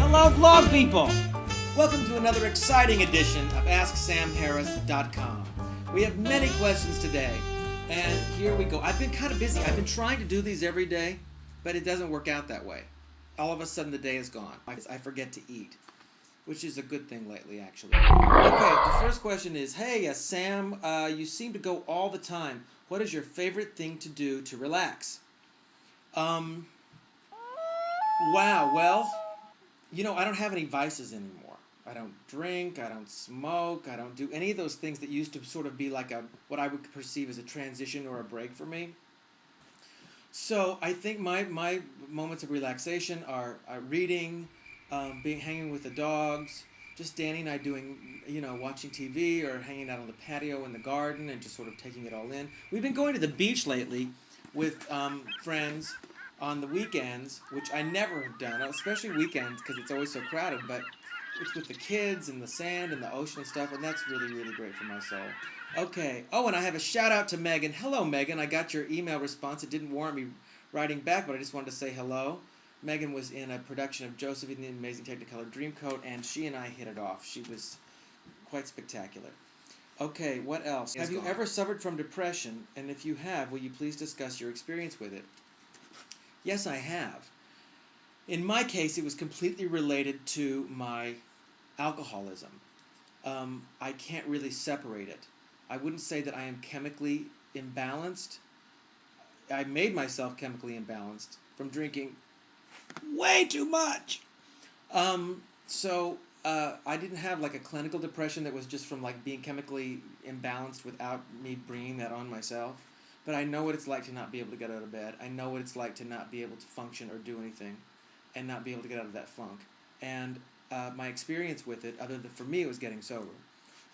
Hello, vlog people! Welcome to another exciting edition of AskSamHarris.com. We have many questions today, and here we go. I've been kind of busy. I've been trying to do these every day, but it doesn't work out that way. All of a sudden, the day is gone. I forget to eat, which is a good thing lately, actually. Okay, the first question is, hey, Sam, you seem to go all the time. What is your favorite thing to do to relax? Wow, well, you know, I don't have any vices anymore. I don't drink, I don't smoke, I don't do any of those things that used to sort of be like what I would perceive as a transition or a break for me. So I think my moments of relaxation are reading, hanging with the dogs, just Danny and I doing, watching TV or hanging out on the patio in the garden and just sort of taking it all in. We've been going to the beach lately with friends on the weekends, which I never have done, especially weekends because it's always so crowded, but it's with the kids and the sand and the ocean and stuff, and that's really, really great for my soul. Okay. Oh, and I have a shout out to Megan. Hello, Megan. I got your email response. It didn't warrant me writing back, but I just wanted to say hello. Megan was in a production of Joseph and the Amazing Technicolor Dreamcoat, and she and I hit it off. She was quite spectacular. Okay, what else? Have you ever suffered from depression? And if you have, will you please discuss your experience with it? Yes, I have. In my case, it was completely related to my alcoholism. I can't really separate it. I wouldn't say that I am chemically imbalanced. I made myself chemically imbalanced from drinking way too much. So I didn't have like a clinical depression that was just from like being chemically imbalanced without me bringing that on myself. But I know what it's like to not be able to get out of bed. I know what it's like to not be able to function or do anything and not be able to get out of that funk. And my experience with it, for me it was getting sober,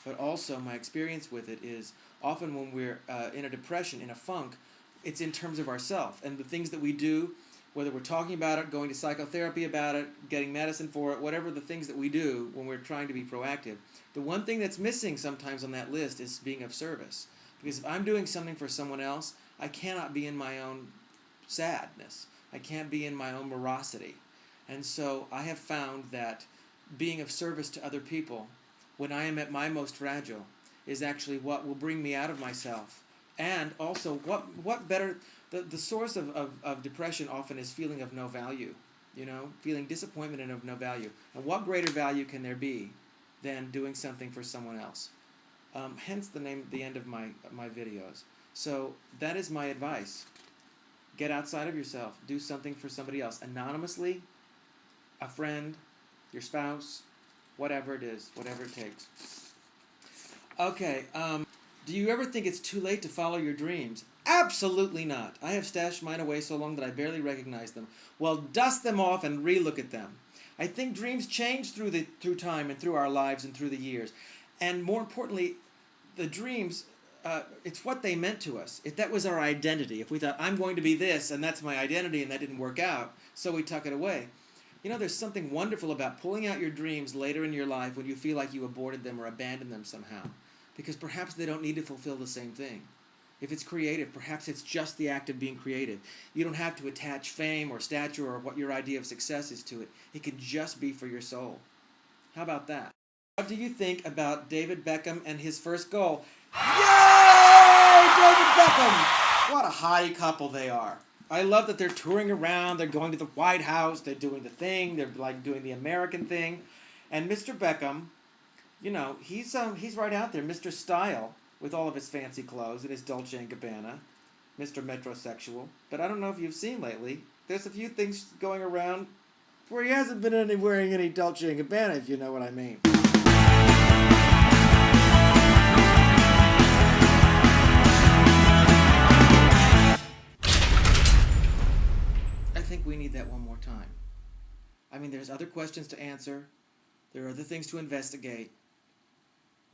but also my experience with it is often when we're in a depression, in a funk, it's in terms of ourself and the things that we do, whether we're talking about it, going to psychotherapy about it, getting medicine for it, whatever the things that we do when we're trying to be proactive. The one thing that's missing sometimes on that list is being of service. Because if I'm doing something for someone else, I cannot be in my own sadness. I can't be in my own morosity. And so I have found that being of service to other people when I am at my most fragile is actually what will bring me out of myself. And also, what better, the source of depression often is feeling of no value, feeling disappointment and of no value. And what greater value can there be than doing something for someone else? Hence the end of my videos. So that is my advice. Get outside of yourself. Do something for somebody else. Anonymously, a friend, your spouse, whatever it is, whatever it takes. Okay, do you ever think it's too late to follow your dreams? Absolutely not. I have stashed mine away so long that I barely recognize them. Well, dust them off and relook at them. I think dreams change through time and through our lives and through the years. And more importantly, the dreams, it's what they meant to us. If that was our identity, if we thought, I'm going to be this, and that's my identity, and that didn't work out, so we tuck it away. There's something wonderful about pulling out your dreams later in your life when you feel like you aborted them or abandoned them somehow. Because perhaps they don't need to fulfill the same thing. If it's creative, perhaps it's just the act of being creative. You don't have to attach fame or stature or what your idea of success is to it. It can just be for your soul. How about that? What do you think about David Beckham and his first goal? Yay! David Beckham! What a haughty couple they are. I love that they're touring around, they're going to the White House, they're doing the thing, they're like doing the American thing. And Mr. Beckham, he's right out there, Mr. Style, with all of his fancy clothes and his Dolce & Gabbana, Mr. Metrosexual. But I don't know if you've seen lately, there's a few things going around where he hasn't been wearing any Dolce & Gabbana, if you know what I mean. I think we need that one more time. I mean, there's other questions to answer. There are other things to investigate.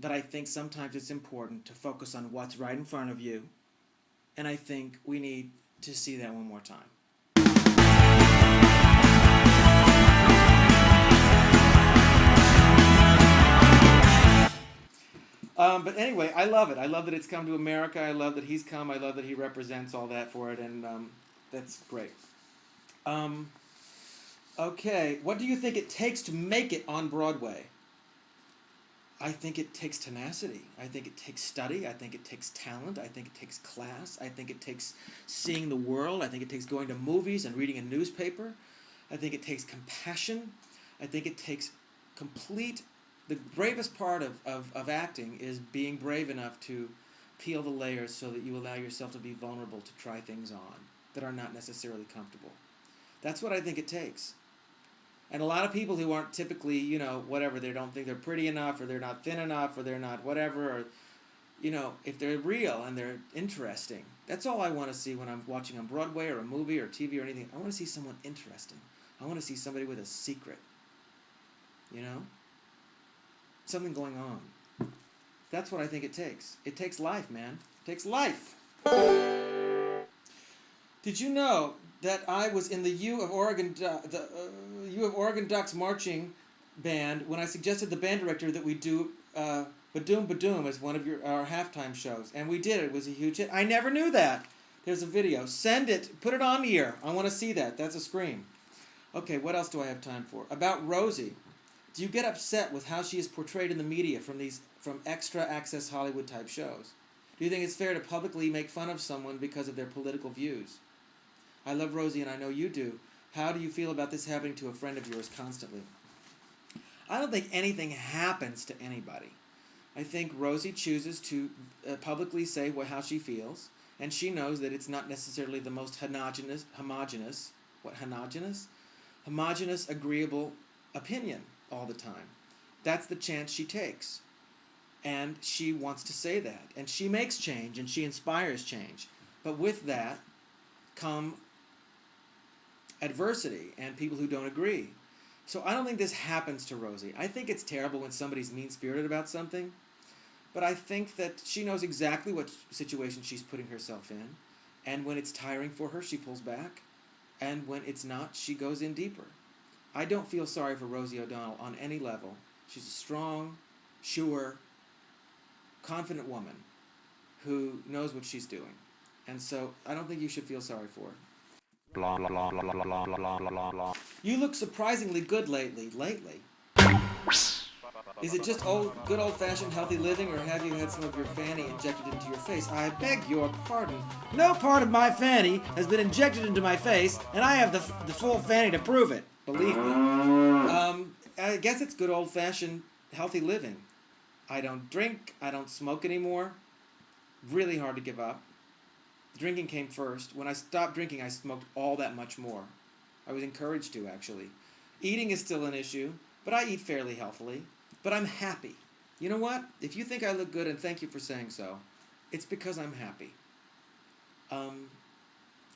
But I think sometimes it's important to focus on what's right in front of you. And I think we need to see that one more time. But anyway, I love it. I love that it's come to America. I love that he's come. I love that he represents all that for it. And that's great. Okay, what do you think it takes to make it on Broadway? I think it takes tenacity. I think it takes study. I think it takes talent. I think it takes class. I think it takes seeing the world. I think it takes going to movies and reading a newspaper. I think it takes compassion. I think it takes the bravest part of acting is being brave enough to peel the layers so that you allow yourself to be vulnerable to try things on that are not necessarily comfortable. That's what I think it takes. And a lot of people who aren't typically, whatever, they don't think they're pretty enough, or they're not thin enough, or they're not whatever, or, if they're real and they're interesting, that's all I want to see when I'm watching on Broadway or a movie or TV or anything. I want to see someone interesting. I want to see somebody with a secret. Something going on. That's what I think it takes. It takes life, man. It takes life. Did you know that I was in the U of Oregon Ducks marching band when I suggested the band director that we do Badoom Badoom as one of our halftime shows, and we did. It was a huge hit. I never knew that. There's a video. Send it. Put it on here. I want to see that. That's a scream. Okay, what else do I have time for? About Rosie. Do you get upset with how she is portrayed in the media from extra access Hollywood type shows? Do you think it's fair to publicly make fun of someone because of their political views? I love Rosie, and I know you do. How do you feel about this happening to a friend of yours constantly? I don't think anything happens to anybody. I think Rosie chooses to publicly say how she feels, and she knows that it's not necessarily the most homogeneous, agreeable opinion all the time. That's the chance she takes. And she wants to say that. And she makes change, and she inspires change. But with that come adversity and people who don't agree. So I don't think this happens to Rosie. I think it's terrible when somebody's mean-spirited about something, but I think that she knows exactly what situation she's putting herself in, and when it's tiring for her, she pulls back, and when it's not, she goes in deeper. I don't feel sorry for Rosie O'Donnell on any level. She's a strong, sure, confident woman who knows what she's doing. And so I don't think you should feel sorry for her. Blah, blah, blah, blah, blah, blah, blah, blah, blah. You look surprisingly good lately. Is it just good old-fashioned healthy living, or have you had some of your fanny injected into your face? I beg your pardon. No part of my fanny has been injected into my face, and I have the full fanny to prove it. Believe me. I guess it's good old-fashioned healthy living. I don't drink. I don't smoke anymore. Really hard to give up. Drinking came first. When I stopped drinking, I smoked all that much more. I was encouraged to, actually. Eating is still an issue, but I eat fairly healthily. But I'm happy. You know what? If you think I look good, and thank you for saying so, it's because I'm happy. And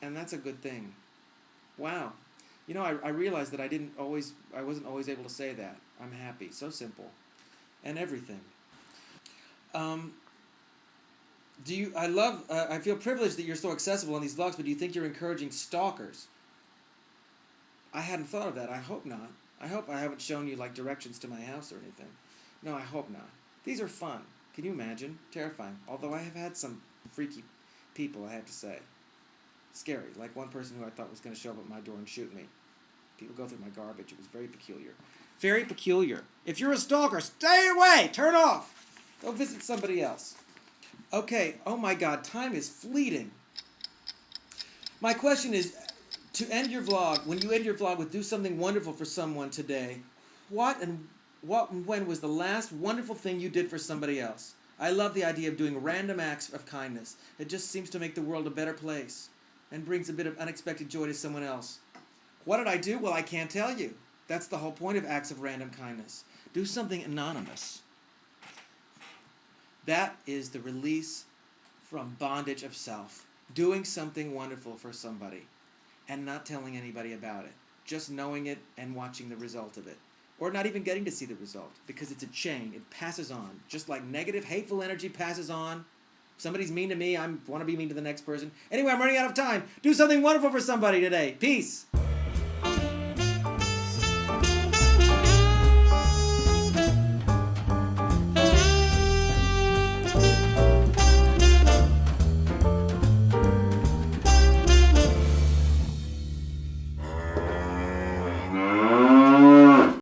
that's a good thing. Wow. I realized that I wasn't always able to say that. I'm happy. So simple. And everything. I feel privileged that you're so accessible on these vlogs, but do you think you're encouraging stalkers? I hadn't thought of that. I hope not. I hope I haven't shown you directions to my house or anything. No, I hope not. These are fun. Can you imagine? Terrifying. Although I have had some freaky people, I have to say. Scary. Like one person who I thought was going to show up at my door and shoot me. People go through my garbage. It was very peculiar. Very peculiar. If you're a stalker, stay away! Turn off! Go visit somebody else. Okay, oh my God, time is fleeting. My question is, to end your vlog, when you end your vlog with do something wonderful for someone today, what and when was the last wonderful thing you did for somebody else? I love the idea of doing random acts of kindness. It just seems to make the world a better place and brings a bit of unexpected joy to someone else. What did I do? Well, I can't tell you. That's the whole point of acts of random kindness. Do something anonymous. That is the release from bondage of self. Doing something wonderful for somebody and not telling anybody about it. Just knowing it and watching the result of it. Or not even getting to see the result, because it's a chain. It passes on. Just like negative, hateful energy passes on. If somebody's mean to me, I want to be mean to the next person. Anyway, I'm running out of time. Do something wonderful for somebody today. Peace.